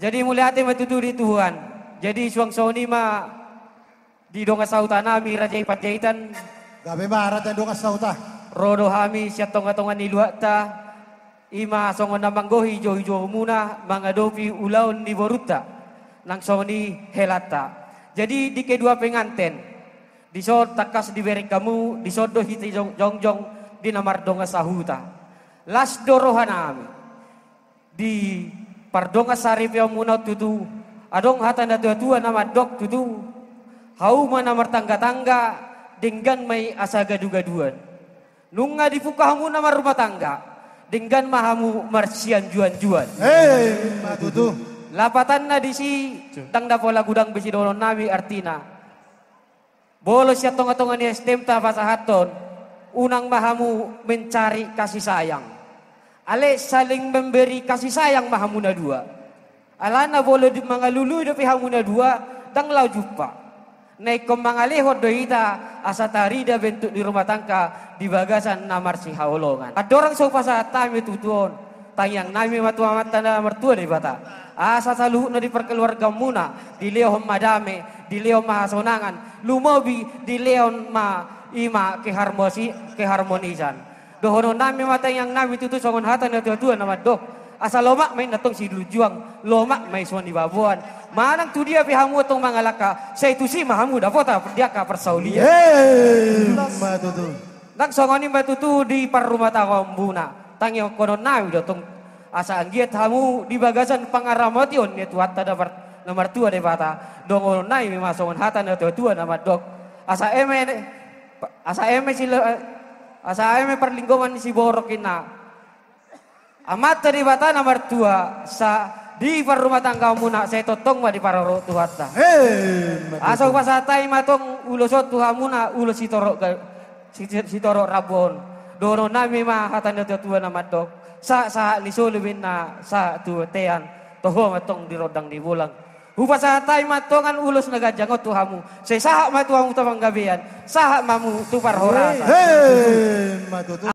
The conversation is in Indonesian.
Jadi mulai hati matuturi Tuhan. Jadi suang soni ma di donga sautana mi raja ipat jaitan. Gabe barat dan dokas sauta. Rodo hami siat tonga-tonga ni luata. Ima songon namanggohi jo muna mangadopi ulaun ni boruta. Nang soni helata. Jadi di kedua penganten. Di sod takas di berek kamu. Di sodo hiti jongjong di namar donga sahuta. Las dorohanami. Di pardonga sarip yang muna tutu. Adong hatan da tua nama dok tutu. Hau mana tangga-tangga dengan mai asa gaduan. Nunga dibuka hamu nama rumah tangga dengan mahamu marsian juan. Matutu. Lapatan na disi tang dapola gudang besi dolon nabi artina. Bolos ya tonga-tonga ni estem ta pasahaton. Unang mahamu mencari kasih sayang. Ale saling memberi kasih sayang mahamu na dua. Alana bolo di mangalulu do pihamu na dua dang lau jumpa. Naik kemangalehot doita asa tarida bentuk di rumah tangga di bagasan namar si haolongan. Ada orang sopa saat tami tutuon tayang nami matua mata na mertua di bata. Asa saluh na di perkeluarga muna di leon madame di leon mahasonangan lumobi di leon ma ima keharmonisan. Dohono nami mata yang nami tutu songon hata na tua nama dok. Asa lomak main datang si juang lomak main suani babuan. Manang tu dia pihamu tong mangalaka. Saya tu si mahamu dapota dia ka persaulia. Matutu. Nang songoni matutu di par rumah tangga mbuna. Tangyo konon nawi datong asa anggiat hamu di bagasan pangaramation ni tuat tada nomor tua de bata. Dongon nai masongon hata na tua nama dok. Asa eme perlinggoman si borokina. Amat tadi bata nomor tua sa di par rumah tangga muna saya totong ma di paroro tuhata. Asal pasatai matong ulo sot tuhamuna ulo si torok rabon. Dono nami ma hatan tua nama dok. Sa lisolubin na sa tu tean toho matong di rodang di bulang. Hupasatai matongan ulos nagajangot tuhamu. Saya sahak matuhamu tamang gabian. Sahak mamu tu par horasa. Matutu.